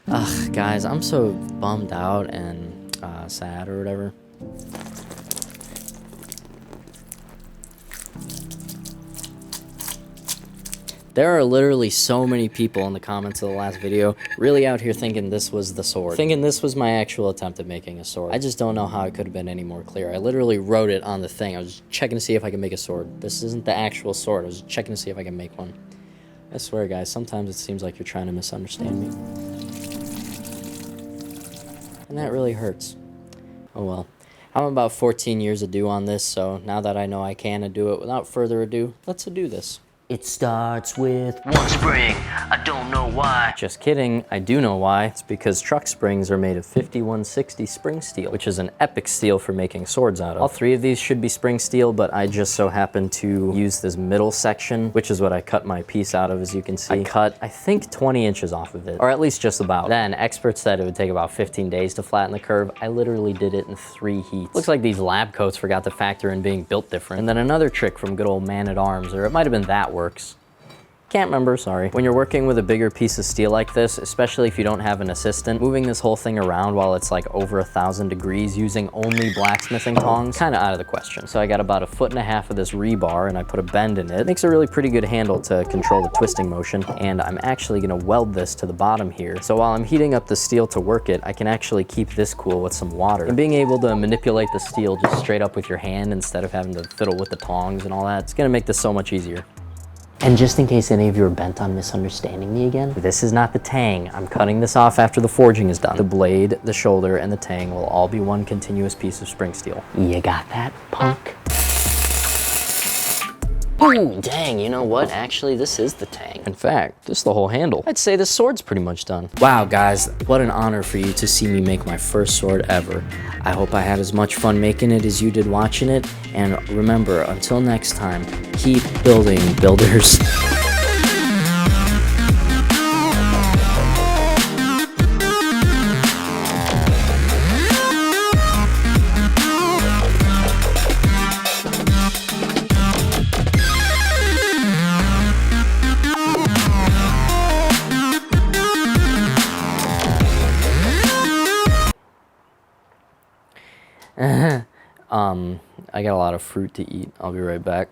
Ugh, guys, I'm so bummed out and sad or whatever. There are literally so many people in the comments of the last video really out here thinking this was the sword. Thinking this was my actual attempt at making a sword. I just don't know how it could have been any more clear. I literally wrote it on the thing. I was checking to see if I could make a sword. This isn't the actual sword. I was checking to see if I can make one. I swear, guys, sometimes it seems like you're trying to misunderstand me. And that really hurts. Oh well. I'm about 14 years ado on this, so now that I know I can do it, without further ado, let's do this. It starts with one spring, I don't know why. Just kidding, I do know why. It's because truck springs are made of 5160 spring steel, which is an epic steel for making swords out of. All three of these should be spring steel, but I just so happen to use this middle section, which is what I cut my piece out of, as you can see. I cut, I think, 20 inches off of it, or at least just about. Then, experts said it would take about 15 days to flatten the curve. I literally did it in 3 heats. Looks like these lab coats forgot to factor in being built different. And then another trick from good old Man-at-Arms, or it might have been That Works. Can't remember, sorry. When you're working with a bigger piece of steel like this, especially if you don't have an assistant, moving this whole thing around while it's like over 1,000 degrees using only blacksmithing tongs, kind of out of the question. So I got about 1.5 feet of this rebar and I put a bend in it. It makes a really pretty good handle to control the twisting motion, and I'm actually gonna weld this to the bottom here. So while I'm heating up the steel to work it, I can actually keep this cool with some water. And being able to manipulate the steel just straight up with your hand instead of having to fiddle with the tongs and all that, it's gonna make this so much easier. And just in case any of you are bent on misunderstanding me again, this is not the tang. I'm cutting this off after the forging is done. The blade, the shoulder, and the tang will all be one continuous piece of spring steel. You got that, punk? Ooh, dang, you know what? Actually, this is the tang. In fact, this is the whole handle. I'd say this sword's pretty much done. Wow, guys, what an honor for you to see me make my first sword ever. I hope I had as much fun making it as you did watching it. And remember, until next time, keep building, builders. I got a lot of fruit to eat. I'll be right back.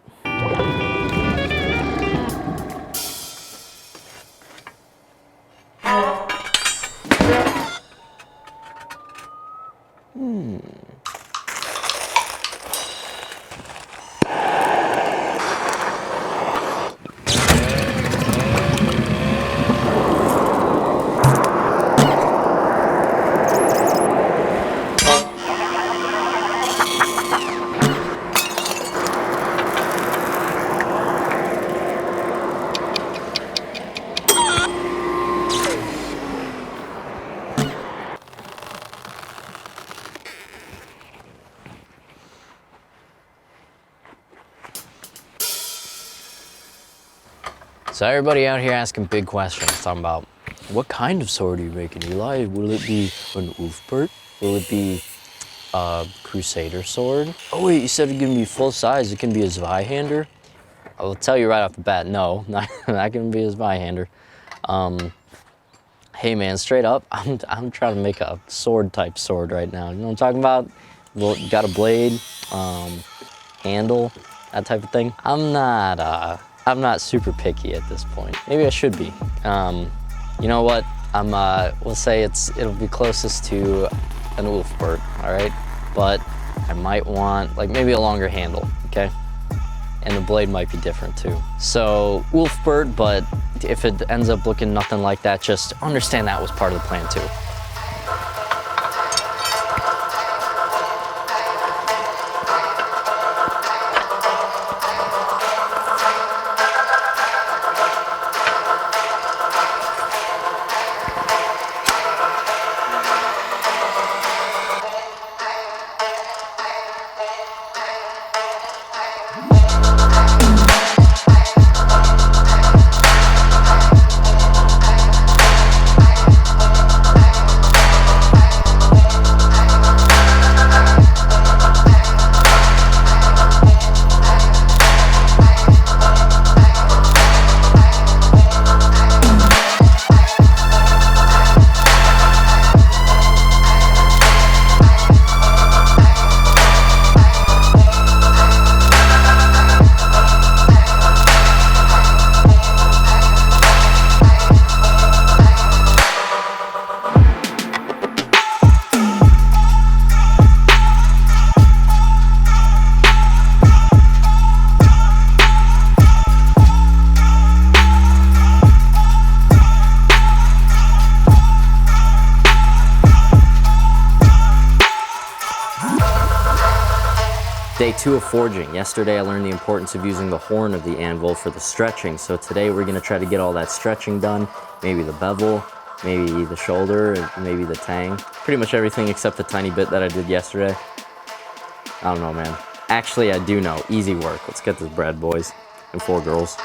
So everybody out here asking big questions, talking about, what kind of sword are you making, Eli? Will it be an Ulfbert? Will it be a Crusader sword? Oh wait, you said it's gonna be full size, it can be a Zweihander? I'll tell you right off the bat, no, not gonna be a Zweihander. Hey man, straight up, I'm trying to make a sword type sword right now. You know what I'm talking about? Well, got a blade, handle, that type of thing. I'm not super picky at this point. Maybe I should be. You know what? We'll say it'll be closest to an Ulfbert, all right? But I might want like maybe a longer handle, okay? And the blade might be different too. So Ulfbert, but if it ends up looking nothing like that, just understand that was part of the plan too. Day 2 of forging. Yesterday I learned the importance of using the horn of the anvil for the stretching. So today we're gonna try to get all that stretching done. Maybe the bevel, maybe the shoulder, maybe the tang. Pretty much everything except the tiny bit that I did yesterday. I don't know, man. Actually, I do know. Easy work. Let's get this bread, boys and 4 girls.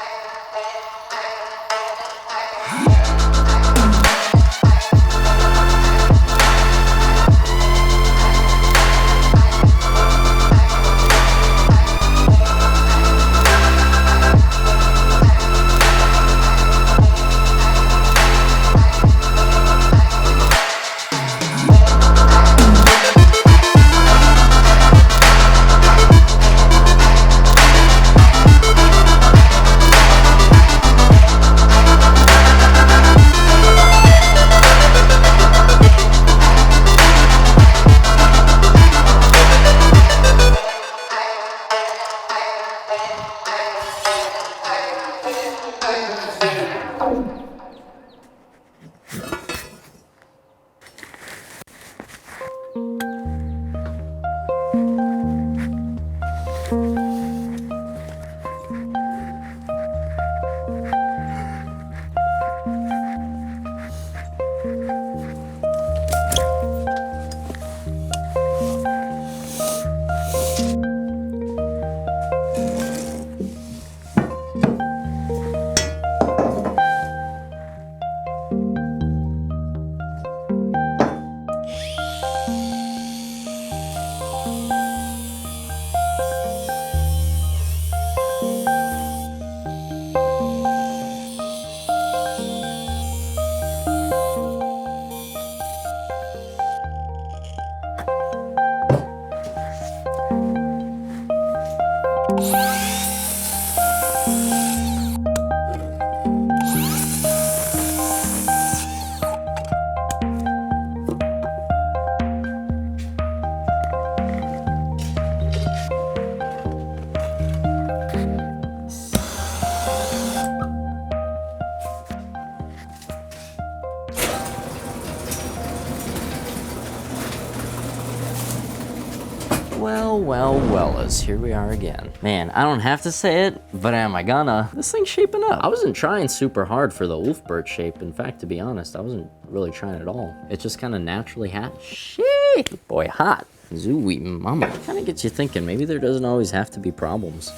Wellas, here we are again. Man, I don't have to say it, but am I gonna? This thing's shaping up. I wasn't trying super hard for the wolf bird shape. In fact, to be honest, I wasn't really trying at all. It just kind of naturally happened. Shit, boy, hot. Zooey mama. Kind of gets you thinking, maybe there doesn't always have to be problems.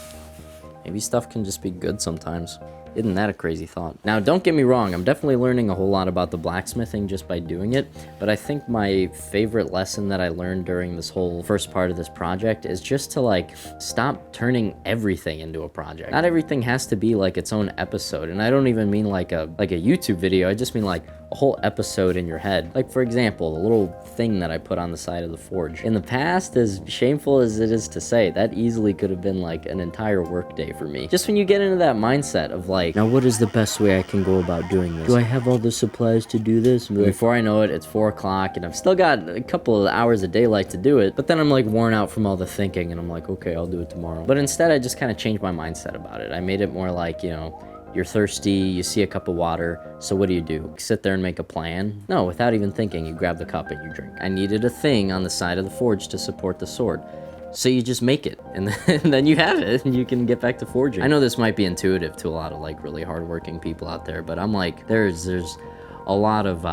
Maybe stuff can just be good sometimes. Isn't that a crazy thought? Now, don't get me wrong, I'm definitely learning a whole lot about the blacksmithing just by doing it, but I think my favorite lesson that I learned during this whole first part of this project is just to like, stop turning everything into a project. Not everything has to be like its own episode, and I don't even mean like a YouTube video, I just mean like a whole episode in your head. Like for example, the little thing that I put on the side of the forge. In the past, as shameful as it is to say, that easily could have been like an entire work day for me. Just when you get into that mindset of like, now what is the best way I can go about doing this? Do I have all the supplies to do this? And before I know it, it's 4 o'clock and I've still got a couple of hours of daylight to do it, but then I'm like worn out from all the thinking and I'm like, okay, I'll do it tomorrow. But instead, I just kind of changed my mindset about it. I made it more like, you know, you're thirsty, you see a cup of water, so what do? Sit there and make a plan? No, without even thinking, you grab the cup and you drink. I needed a thing on the side of the forge to support the sword. So you just make it, and then you have it, and you can get back to forging. I know this might be intuitive to a lot of like really hardworking people out there, but I'm like, there's a lot of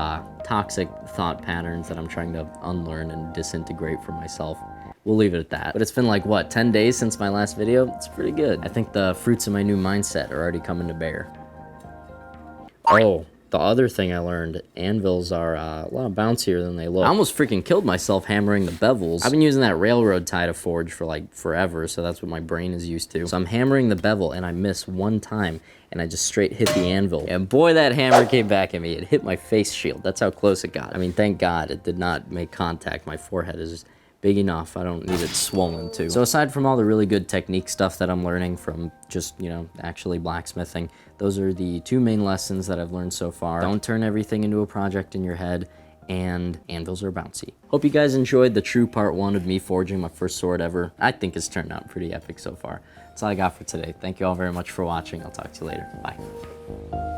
toxic thought patterns that I'm trying to unlearn and disintegrate for myself. We'll leave it at that. But it's been like, what, 10 days since my last video? It's pretty good. I think the fruits of my new mindset are already coming to bear. Oh, the other thing I learned, anvils are a lot bouncier than they look. I almost freaking killed myself hammering the bevels. I've been using that railroad tie to forge for like forever, so that's what my brain is used to. So I'm hammering the bevel and I miss one time and I just straight hit the anvil. And boy, that hammer came back at me. It hit my face shield. That's how close it got. I mean, thank God it did not make contact. My forehead is big enough. I don't need it swollen too. So aside from all the really good technique stuff that I'm learning from just, you know, actually blacksmithing, those are the 2 main lessons that I've learned so far. Don't turn everything into a project in your head, and anvils are bouncy. Hope you guys enjoyed the true part 1 of me forging my first sword ever. I think it's turned out pretty epic so far. That's all I got for today. Thank you all very much for watching. I'll talk to you later. Bye.